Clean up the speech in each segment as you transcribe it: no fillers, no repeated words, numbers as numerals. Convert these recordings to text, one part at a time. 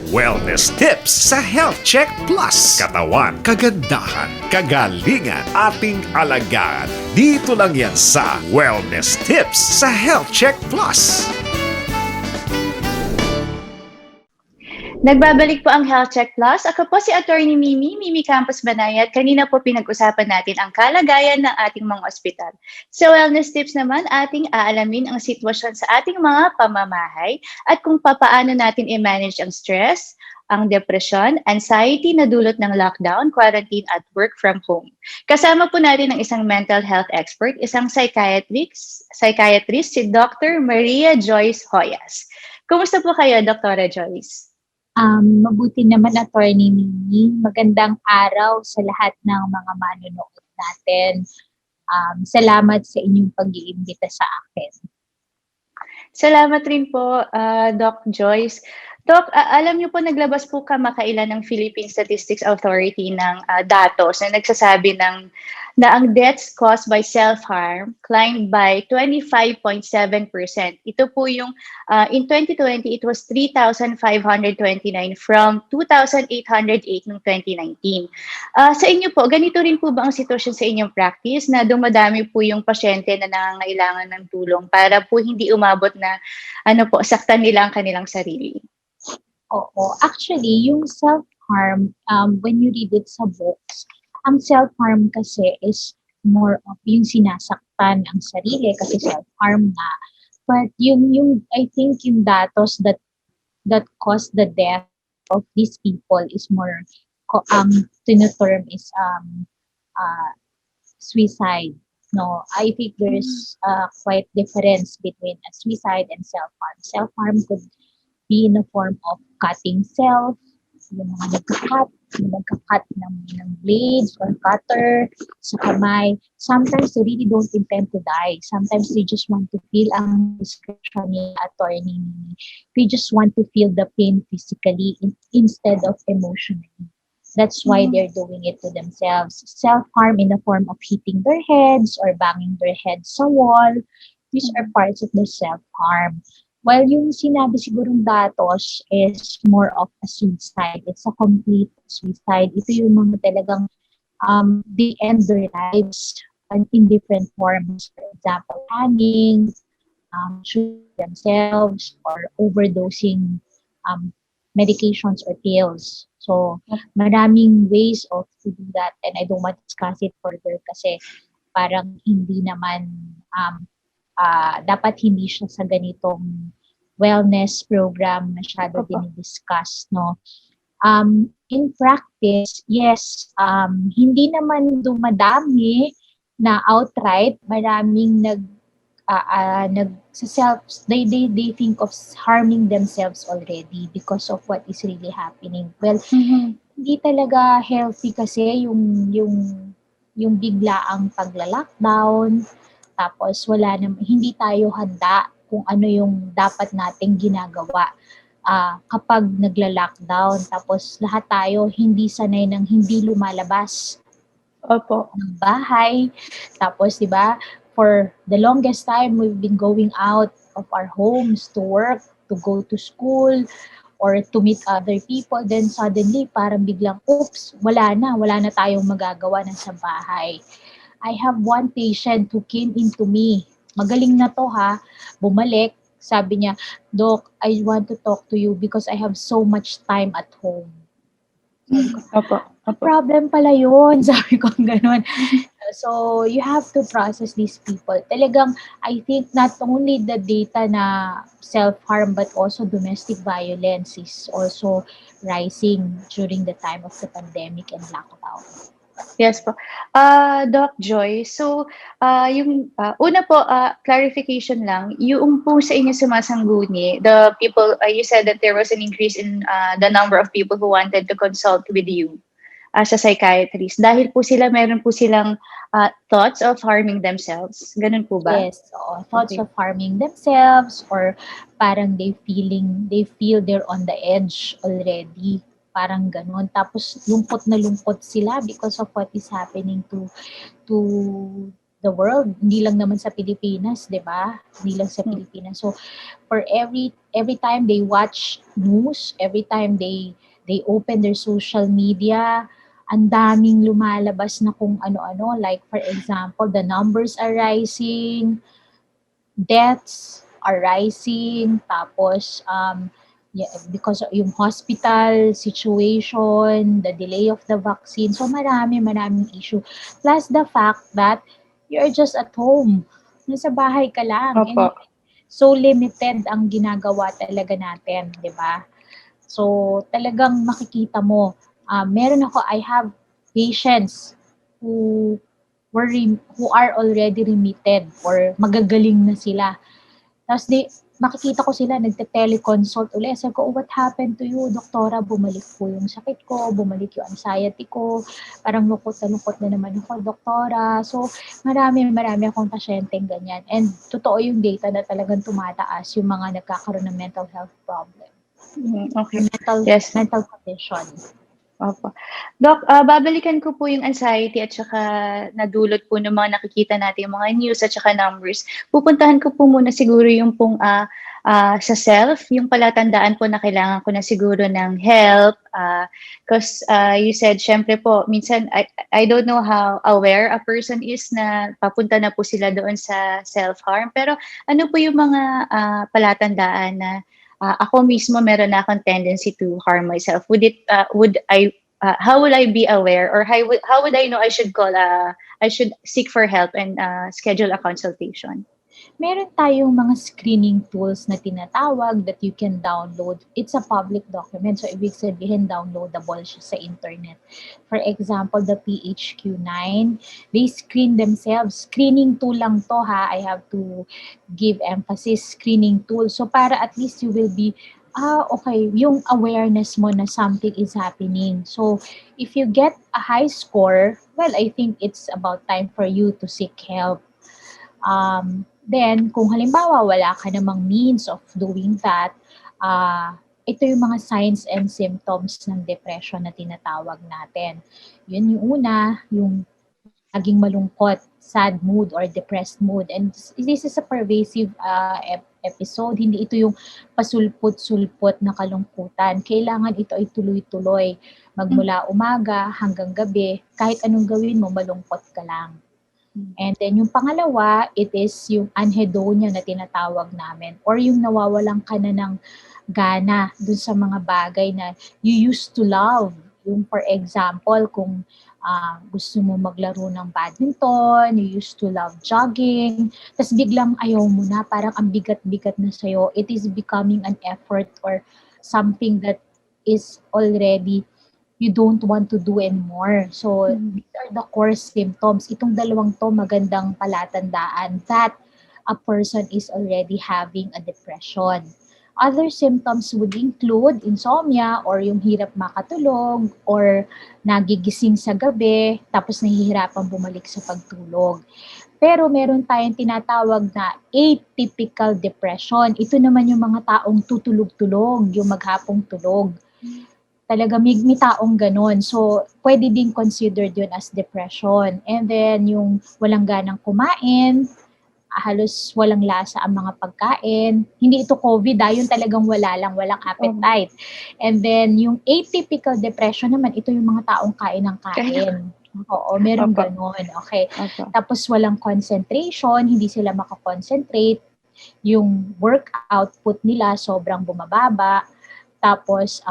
Wellness tips sa Health Check Plus. Katawan, kagandahan, kagalingan, ating alagaan. Dito lang yan sa Wellness Tips sa Health Check Plus. Nagbabalik po ang Health Check Plus. Ako po si Attorney Mimi Campos Banayat. Kanina po pinag-usapan natin ang kalagayan ng ating mga ospital. Sa Wellness Tips naman, ating aalamin ang sitwasyon sa ating mga pamamahay at kung papaano natin i-manage ang stress, ang depression, anxiety na dulot ng lockdown, quarantine at work from home. Kasama po natin ang isang mental health expert, isang psychiatrist si Dr. Maria Joyce Joyas. Kumusta po kayo, Dr. Joyce? Mabuti naman, Attorney Mimi. Magandang araw sa lahat ng mga manonood natin. Salamat sa inyong pag-iimbita sa akin. Salamat rin po, Doc Joyce. Doc, alam niyo po, naglabas po kamakailan ng Philippine Statistics Authority ng datos na nagsasabi na ang deaths caused by self-harm climbed by 25.7%. Ito po yung, in 2020, it was 3,529 from 2,808 noong 2019. Sa inyo po, ganito rin po ba ang sitwasyon sa inyong practice na dumadami po yung pasyente na nangangailangan ng tulong para po hindi umabot na saktan nila ang kanilang sarili? Oo. Actually, yung self-harm, when you read it sa books, ang self-harm kasi is more of yung sinasaktan ang sarili kasi self-harm nga. But yung I think yung datos that cause the death of these people is more term is suicide. No, I think there's quite difference between a suicide and self-harm. Self-harm could be in the form of cutting self, yung mga nagka-cut ng blades or cutter sa kamay. Sometimes they really don't intend to die. Sometimes they just want to feel, ang description ni Attorney, they just want to feel the pain physically instead of emotionally. That's why they're doing it to themselves. Self-harm in the form of hitting their heads or banging their heads sa wall. These are parts of the self-harm. While yung sinabi sigurong datos is more of a suicide. It's a complete suicide. Ito yung mga talagang they end their lives in different forms. For example, hanging, shooting themselves, or overdosing medications or pills. So, maraming ways of to do that, and I don't want to discuss it further kasi parang hindi naman dapat hindi siya sa ganitong wellness program masyado dinidiscuss, no? In practice, yes, hindi naman dumadami na outright, maraming they think of harming themselves already because of what is really happening. Well, hindi talaga healthy kasi yung biglaang pagla-lockdown, tapos hindi tayo handa kung ano yung dapat nating ginagawa kapag nagla-lockdown. Tapos lahat tayo hindi sanay ng hindi lumalabas ng bahay. Tapos, di ba, for the longest time, we've been going out of our homes to work, to go to school, or to meet other people. Then suddenly, parang biglang, oops, wala na tayong magagawa na sa bahay. I have one patient who came into me. Magaling na to ha. Bumalik. Sabi niya, Doc, I want to talk to you because I have so much time at home. Problem pala yun. Sabi ko gano'n. So, you have to process these people. Talagang, I think not only the data na self-harm but also domestic violence is also rising during the time of the pandemic and lockdown. Yes po. Doc Joy, so yung una po, clarification lang, yung po sa inyo sumasangguni, the people, you said that there was an increase in the number of people who wanted to consult with you as a psychiatrist. Dahil po meron po silang thoughts of harming themselves. Ganun po ba? Yes, thoughts of harming themselves or parang they feel they're on the edge already. Parang ganun. Tapos lumpot na lumpot sila because of what is happening to the world, hindi lang naman sa Pilipinas, 'di ba? Hindi lang sa Mm. Pilipinas. So for every time they watch news, every time they open their social media, ang daming lumalabas na kung ano-ano, like for example, the numbers are rising, deaths are rising, tapos yeah, because yung hospital situation, the delay of the vaccine, so maraming issue. Plus the fact that you're just at home, nasa bahay ka lang, and Opo. so limited ang ginagawa talaga natin, di ba? So talagang makikita mo, I have patients who who are already remitted or magagaling na sila. Tapos makikita ko sila, nagte-teleconsult ulit. Sabi ko, oh, what happened to you, doktora? Bumalik po yung sakit ko, bumalik yung anxiety ko, parang lungkot na naman ako, doktora. So, marami akong pasyenteng ganyan. And totoo yung data na talagang tumataas yung mga nagkakaroon ng mental health problem. Okay. Mental, Yes. mental condition. Opo. Doc, babalikan ko po yung anxiety at saka nadulot po ng mga nakikita natin, yung mga news at saka numbers. Pupuntahan ko po muna siguro yung pong sa self, yung palatandaan po na kailangan ko na siguro ng help. Because you said, syempre po, minsan, I don't know how aware a person is na papunta na po sila doon sa self-harm. Pero ano po yung mga palatandaan na ako mismo meron na akong tendency to harm myself? How would I be aware, or how would I know I should seek for help and schedule a consultation? Meron tayong mga screening tools na tinatawag that you can download. It's a public document, so ibig sabihin downloadable siya sa internet. For example, the PHQ-9, they screen themselves. Screening tool lang to ha, I have to give emphasis, screening tool. So para at least you will be, okay, yung awareness mo na something is happening. So if you get a high score, well, I think it's about time for you to seek help. Then, kung halimbawa wala ka namang means of doing that, ito yung mga signs and symptoms ng depression na tinatawag natin. Yun yung una, yung laging malungkot, sad mood or depressed mood. And this is a pervasive episode. Hindi ito yung pasulpot-sulpot na kalungkutan. Kailangan ito ay tuloy-tuloy. Magmula umaga hanggang gabi, kahit anong gawin mo, malungkot ka lang. And then yung pangalawa, it is yung anhedonia na tinatawag namin, or yung nawawalan ka na ng gana dun sa mga bagay na you used to love. Yung for example, kung gusto mo maglaro ng badminton, you used to love jogging, tas biglang ayaw mo na, parang ang bigat-bigat na sa'yo, it is becoming an effort or something that is already you don't want to do anymore. So, these are the core symptoms. Itong dalawang to magandang palatandaan that a person is already having a depression. Other symptoms would include insomnia or yung hirap makatulog or nagigising sa gabi tapos nahihirapan bumalik sa pagtulog. Pero meron tayong tinatawag na atypical depression. Ito naman yung mga taong tutulog-tulog, yung maghapong tulog. Talaga may taong ganun. So, pwede din considered yun as depression. And then, yung walang ganang kumain, halos walang lasa ang mga pagkain. Hindi ito COVID, yung talagang walang appetite. And then, yung atypical depression naman, ito yung mga taong kain ng kain. Oo, meron ganun. Okay. Tapos, walang concentration, hindi sila makakoncentrate. Yung work output nila sobrang bumababa. Tapos,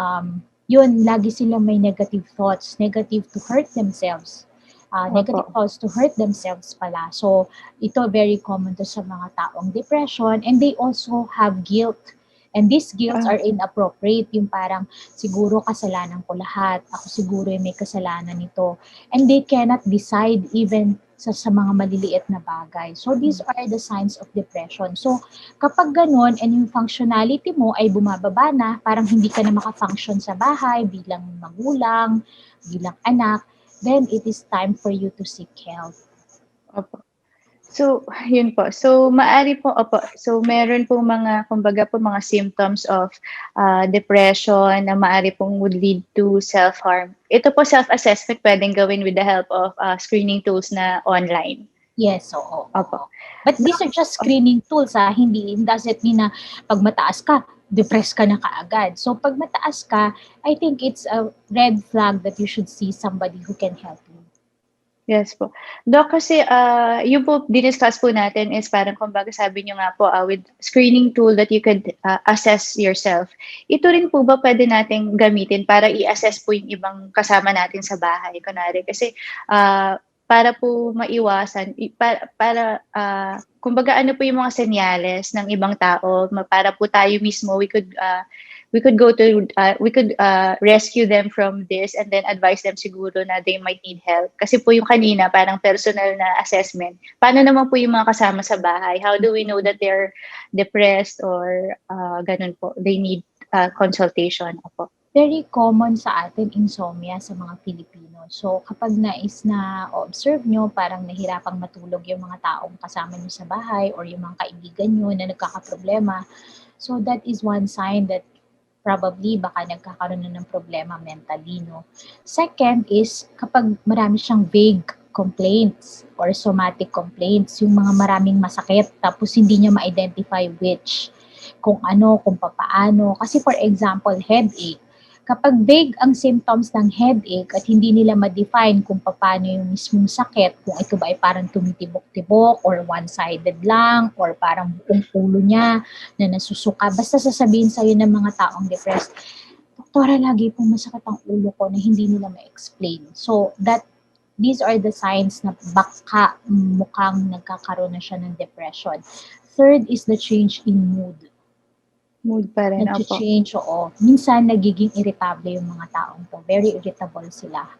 yun, lagi silang may negative thoughts, negative to hurt themselves. Negative thoughts to hurt themselves pala. So, ito very common to sa mga taong depression, and they also have guilt. And these guilts are inappropriate. Yung parang, siguro kasalanan ko lahat. Ako siguro yung may kasalanan nito. And they cannot decide even sa mga maliliit na bagay. So, these are the signs of depression. So, kapag ganun, and yung functionality mo ay bumababa na, parang hindi ka na makafunction sa bahay, bilang magulang, bilang anak, then it is time for you to seek help. Opo. So, yun po. So, maari po, so meron po mga, kumbaga po mga symptoms of depression na maari pong would lead to self-harm. Ito po self-assessment pwedeng gawin with the help of screening tools na online. Yes, oo, Opo. oo. But these are just screening tools, hindi doesn't mean na 'pag mataas ka, depressed ka na kaagad. So 'pag mataas ka, I think it's a red flag that you should see somebody who can help you. Yes po. Doc, kasi yung po diniscuss po natin is parang kumbaga sabi niyo nga po with screening tool that you could assess yourself. Ito rin po ba pwede nating gamitin para i-assess po yung ibang kasama natin sa bahay? Kunwari kasi para po maiwasan, kumbaga ano po yung mga senyales ng ibang tao para po tayo mismo we could go to we could rescue them from this and then advise them siguro na they might need help. Kasi po yung kanina parang personal na assessment. Paano naman po yung mga kasama sa bahay? How do we know that they're depressed or ganun po? They need consultation po. Very common sa atin insomnia sa mga Pilipino. So kapag nais na observe nyo, parang nahirapang matulog yung mga taong kasama nyo sa bahay or yung mga kaibigan nyo na nagkakaproblema. So that is one sign that probably baka nagkakaroon na ng problema mentally, no? Second is kapag marami siyang vague complaints or somatic complaints, yung mga maraming masakit tapos hindi niya ma-identify which, kung ano, kung papaano. Kasi for example, headache. Kapag vague ang symptoms ng headache at hindi nila ma-define kung paano yung mismong sakit, kung ito ba ay parang tumitibok-tibok or one-sided lang or parang buong ulo niya na nasusuka, basta sasabihin sa'yo ng mga taong depressed, doktora, lagi pong masakit ang ulo ko na hindi nila ma-explain. So, these are the signs na baka mukhang nagkakaroon na siya ng depression. Third is the change in mood. Mood pa rin, opo. Nag-change, oo. Minsan, nagiging irritable yung mga taong to. Very irritable sila.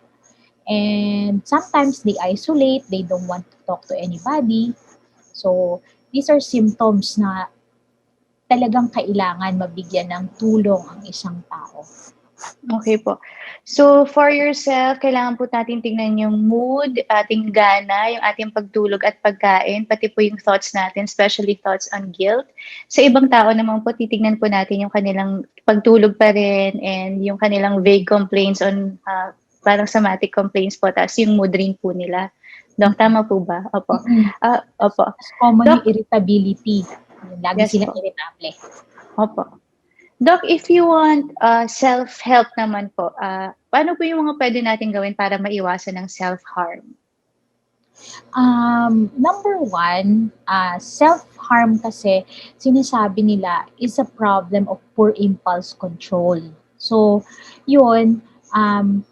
And sometimes, they isolate. They don't want to talk to anybody. So, these are symptoms na talagang kailangan mabigyan ng tulong ang isang tao. Okay po. So, for yourself, kailangan po natin tingnan yung mood, ating gana, yung ating pagtulog at pagkain, pati po yung thoughts natin, especially thoughts on guilt. Sa ibang tao naman po, titignan po natin yung kanilang pagtulog pa rin and yung kanilang vague complaints on parang somatic complaints po, tapos yung mood rin po nila. Doc, tama po ba? Opo. Opo. Mas common Doc, yung irritability. Lagi yes silang po. irritable. Opo. Doc, if you want self-help naman po, paano po yung mga pwede natin gawin para maiwasan ng self-harm? Number one, self-harm kasi sinasabi nila is a problem of poor impulse control. So, yun,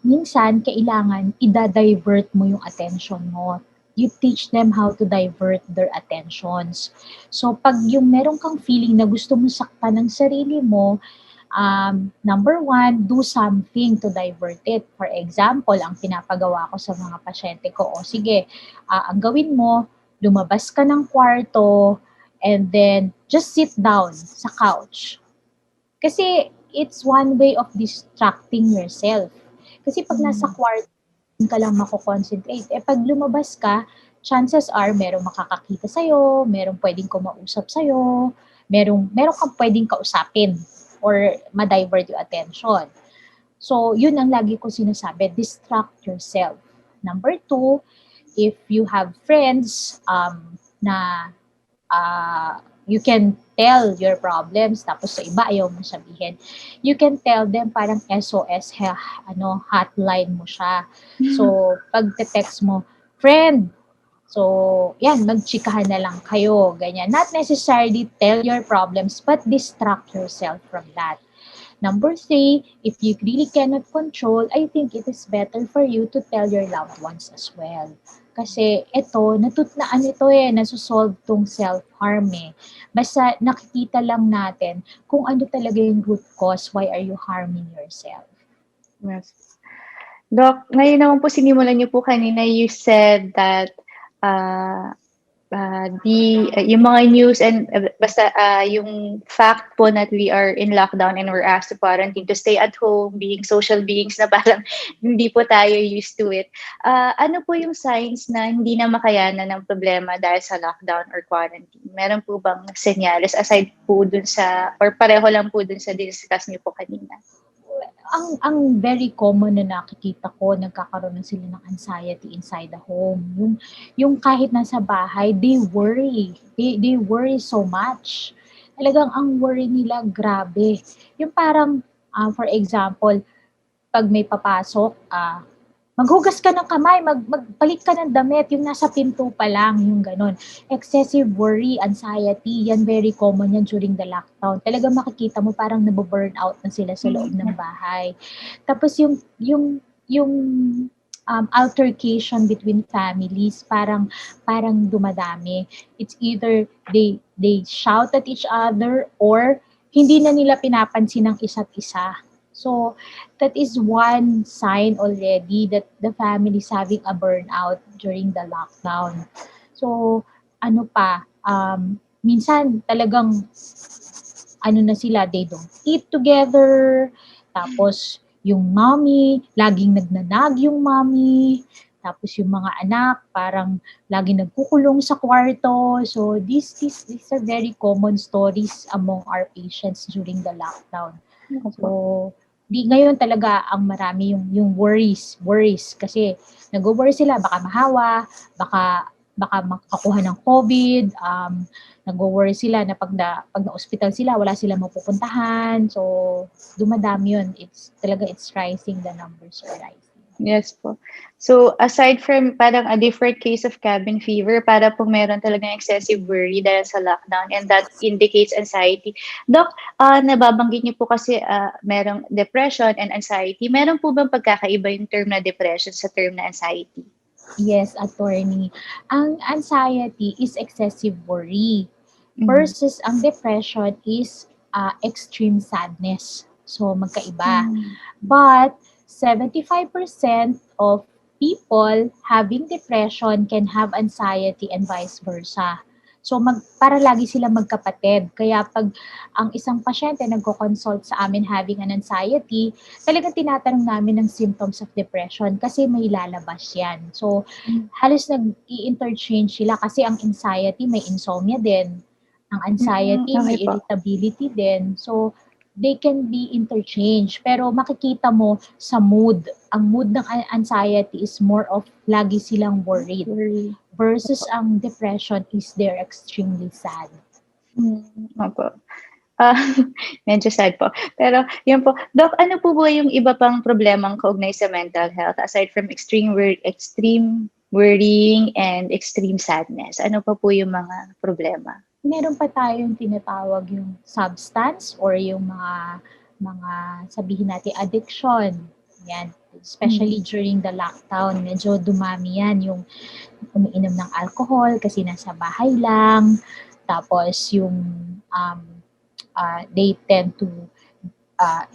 minsan kailangan i-divert mo yung attention mo. You teach them how to divert their attentions. So, pag yung meron kang feeling na gusto mo saktan ng sarili mo, number one, do something to divert it. For example, ang pinapagawa ko sa mga pasyente ko, sige, ang gawin mo, lumabas ka ng kwarto and then just sit down sa couch. Kasi it's one way of distracting yourself. Kasi pag nasa kwarto ka lang mako-concentrate, pag lumabas ka, chances are merong makakakita sa'yo, merong pwedeng kumausap sa'yo, merong kang pwedeng kausapin or ma-divert yung attention. So, yun ang lagi ko sinasabi, distract yourself. Number two, if you have friends na you can tell your problems, tapos sa iba ayaw mo sabihin, you can tell them parang SOS, hotline mo siya. So, pag text mo, friend, so, yan, magchikahan na lang kayo, ganyan. Not necessarily tell your problems, but distract yourself from that. Number three, if you really cannot control, I think it is better for you to tell your loved ones as well. Kasi nasusolve tong self-harm eh. Basta nakikita lang natin kung ano talaga yung root cause, why are you harming yourself. Yes. Doc, ngayon naman po sinimulan niyo po kanina, you said that yung mga news and basta yung fact po that we are in lockdown and we're asked to quarantine, to stay at home, being social beings na parang hindi po tayo used to it. Ano po yung signs na hindi na makayanan ng problema dahil sa lockdown or quarantine? Meron po bang senyales aside po dun sa, or pareho lang po dun sa discuss niyo po kanina? ang very common na nakikita ko, nagkakaroon na sila ng anxiety inside the home. Yung kahit nasa bahay, they worry. They worry so much. Talagang ang worry nila, grabe. Yung parang, for example, pag may papasok, maghugas ka ng kamay, magbalik ka ng damit, yung nasa pinto pa lang, yung ganun. Excessive worry, anxiety, yan very common yan during the lockdown. Talagang makikita mo parang nababurn out na sila sa loob ng bahay. Tapos yung altercation between families, parang dumadami. It's either they shout at each other or hindi na nila pinapansin ng isa't isa. So, that is one sign already that the family is having a burnout during the lockdown. So, minsan talagang na sila, they don't eat together, tapos yung mommy, laging nagnanag yung mommy, tapos yung mga anak, parang laging nagkukulong sa kwarto. So, these are very common stories among our patients during the lockdown. So, ngayon talaga ang marami yung worries kasi nag-worry sila baka mahawa, baka makakuha ng COVID, nag-worry sila na pag na-hospital sila wala silang mapupuntahan. So dumadami yun. It's rising, the numbers are rising. Yes po. So, aside from parang a different case of cabin fever, para po meron talagang excessive worry dahil sa lockdown, and that indicates anxiety. Doc, nababanggit niyo po kasi merong depression and anxiety. Meron po bang pagkakaiba yung term na depression sa term na anxiety? Yes, attorney. Ang anxiety is excessive worry versus ang depression is extreme sadness. So, magkaiba. But 75% of people having depression can have anxiety and vice versa. So, para lagi sila magkapatid. Kaya pag ang isang pasyente nagko-consult sa amin having an anxiety, talagang tinatanong namin ng symptoms of depression kasi may lalabas yan. So, halos nag-i-interchange sila kasi ang anxiety may insomnia din. Ang anxiety may irritability din. So, they can be interchanged. Pero makikita mo sa mood. Ang mood ng anxiety is more of lagi silang worried. Versus ang depression is they're extremely sad. Opo. Medyo sad po. Pero yun po. Doc, ano po ba yung iba pang problemang kaugnay sa mental health aside from extreme worrying and extreme sadness? Ano pa po yung mga problema? Meron pa tayong tinatawag yung substance or yung mga sabihin natin addiction. Yan. Especially during the lockdown, medyo dumami yan yung umiinom ng alcohol kasi nasa bahay lang. Tapos yung they tend to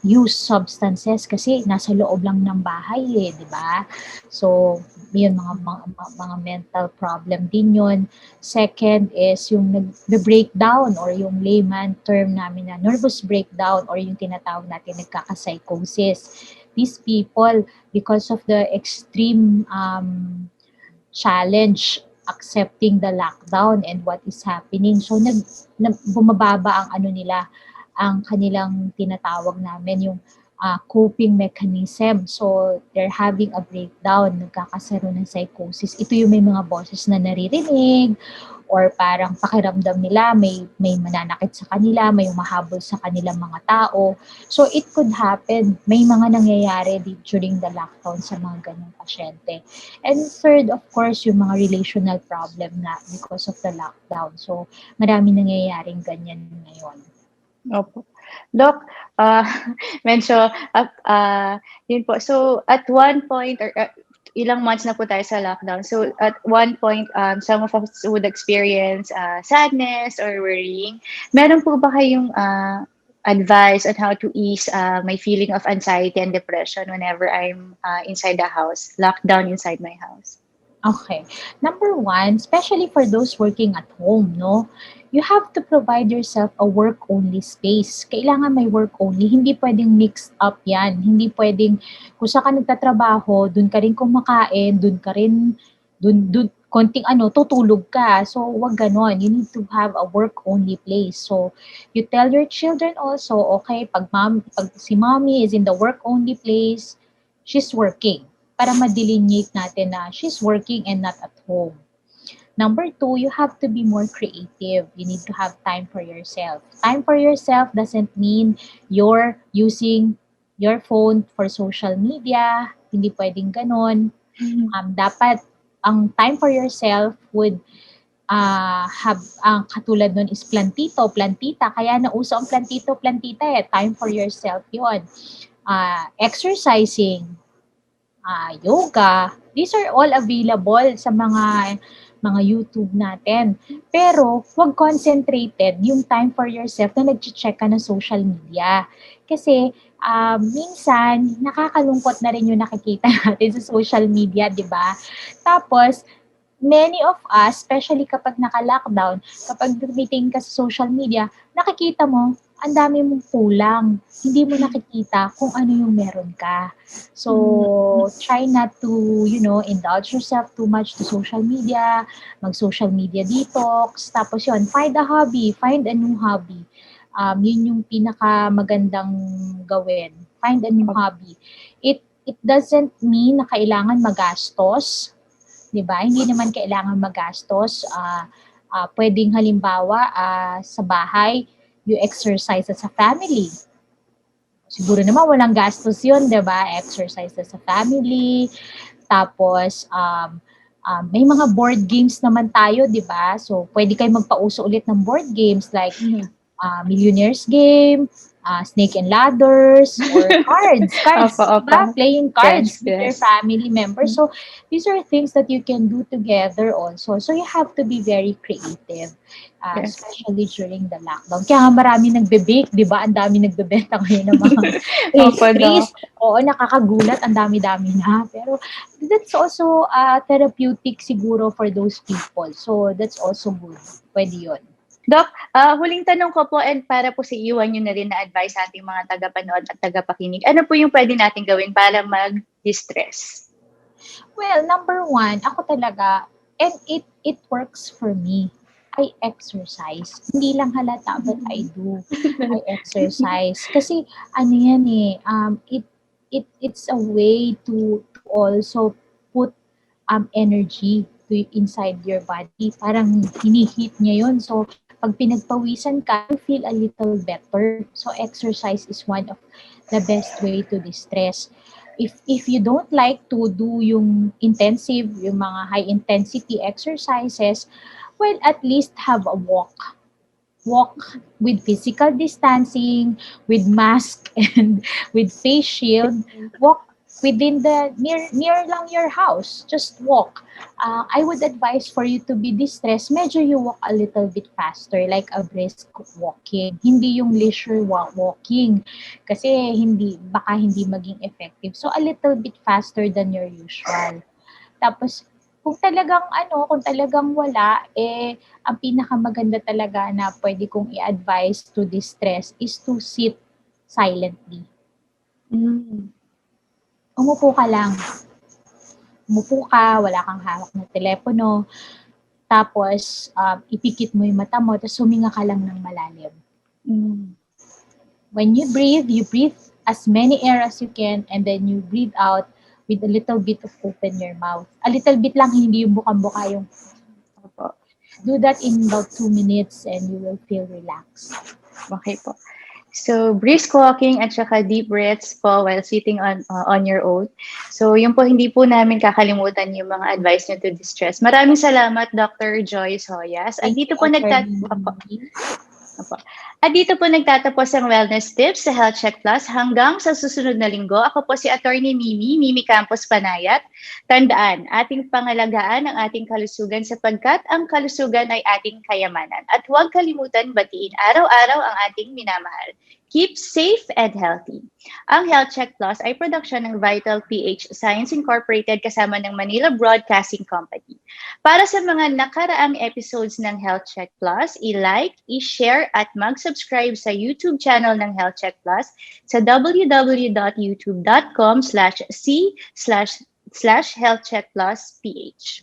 use substances kasi nasa loob lang ng bahay di ba? So, yun mga mental problem din yun. Second is yung nag-breakdown or yung layman term namin na nervous breakdown or yung tinatawag natin nagkaka-psychosis. These people, because of the extreme challenge accepting the lockdown and what is happening, so bumababa ang ang kanilang tinatawag namin yung coping mechanism. So, they're having a breakdown, nagkakasaro ng psychosis. Ito yung may mga boses na naririnig or parang pakiramdam nila may mananakit sa kanila, may umahabol sa kanilang mga tao. So, it could happen. May mga nangyayari during the lockdown sa mga ganyang pasyente. And third, of course, yung mga relational problem na because of the lockdown. So, marami nangyayaring ganyan ngayon. Opo. Doc, medyo, yun po. So, at one point, or ilang months na po tayo sa lockdown. So, at one point, some of us would experience sadness or worrying. Meron po ba kayong advice on how to ease my feeling of anxiety and depression whenever I'm inside the house, locked down inside my house? Okay. Number one, especially for those working at home, no? You have to provide yourself a work-only space. Kailangan may work-only. Hindi pwedeng mixed up yan. Hindi pwedeng, kung saan ka nagtatrabaho, dun ka rin kumakain, dun ka rin konting tutulog ka. So, wag ganon. You need to have a work-only place. So, you tell your children also, okay, pag si mommy is in the work-only place, she's working. Para ma-delineate natin na she's working and not at home. Number two, you have to be more creative. You need to have time for yourself. Time for yourself doesn't mean you're using your phone for social media. Hindi pwedeng ganon. Dapat ang time for yourself would have ang katulad nun is plantito, plantita. Kaya nauso ang plantito, plantita time for yourself yon. Exercising, yoga, these are all available sa mga YouTube natin. Pero, huwag concentrated yung time for yourself na nag-check ka ng social media. Kasi, minsan, nakakalungkot na rin yung nakikita natin sa social media, di ba? Tapos, many of us, especially kapag naka-lockdown, kapag dumiting ka sa social media, nakikita mo, ang dami mong kulang. Hindi mo nakikita kung ano yung meron ka. So, try not to, indulge yourself too much to social media, mag-social media detox, tapos yun, find a hobby, find a new hobby. Yun yung pinaka-magandang gawin. Find a new hobby. It doesn't mean na kailangan magastos, 'di ba? Hindi naman kailangan magastos. Pwedeng halimbawa sa bahay, you exercise as a family. Siguro naman walang gastos 'yun, 'di ba? Exercise as a family. Tapos may mga board games naman tayo, 'di ba? So pwede kayo magpauso ulit ng board games like Millionaire's Game, Snake and Ladders, or cards. Diba? Playing cards with your family members. So, these are things that you can do together also. So, you have to be very creative, especially during the lockdown. Kaya nga marami nagbe-bake, di ba? Ang dami nagbebenta ngayon ng mga pastries. Oo, nakakagulat. Ang dami-dami na. Pero, that's also therapeutic siguro for those people. So, that's also good. Pwede yun. Doc, huling tanong ko po and para po sa iwan nyo na rin na advice sa ating mga tagapanood at tagapakinig. Ano po yung pwede natin gawin para mag-distress? Well, number one, ako talaga, and it works for me. I exercise. Hindi lang halata, but I do. I exercise. Kasi, it's a way to also put energy inside your body. Parang hinihit niya yun. So, pag pinagpawisan ka, you feel a little better. So, exercise is one of the best way to distress. If you don't like to do yung intensive, yung mga high intensity exercises, well, at least have a walk. Walk with physical distancing, with mask, and with face shield. Walk within the near lang your house. Just walk. I would advise for you to be distressed, medyo you walk a little bit faster, like a brisk walking. Hindi yung leisure walking. Kasi baka hindi maging effective. So a little bit faster than your usual. Tapos, kung talagang wala, ang pinakamaganda talaga na pwede kong i-advise to distress is to sit silently. Umupo ka lang. Umupo ka, wala kang hawak na telepono. Tapos, ipikit mo yung mata mo, tapos huminga ka lang ng malalim. When you breathe as many air as you can, and then you breathe out with a little bit of open your mouth. A little bit lang, hindi yung bukang-buka yung... Do that in about 2 minutes and you will feel relaxed. Okay po. So, brisk walking at saka deep breaths po while sitting on your own. So, yun po, hindi po namin kakalimutan yung mga advice nyo to distress. Maraming salamat, Dr. Joyce Joyas. At dito po nagtatapos ang Wellness Tips sa Health Check Plus. Hanggang sa susunod na linggo, ako po si Attorney Mimi Campos Panayat. Tandaan, ating pangalagaan ang ating kalusugan sapagkat ang kalusugan ay ating kayamanan. At huwag kalimutan batiin araw-araw ang ating minamahal. Keep safe and healthy. Ang Health Check Plus ay production ng Vital PH Science Incorporated kasama ng Manila Broadcasting Company. Para sa mga nakaraang episodes ng Health Check Plus, i-like, i-share at mag-subscribe sa YouTube channel ng Health Check Plus sa www.youtube.com/c/ facebook.com/healthcheckplusph.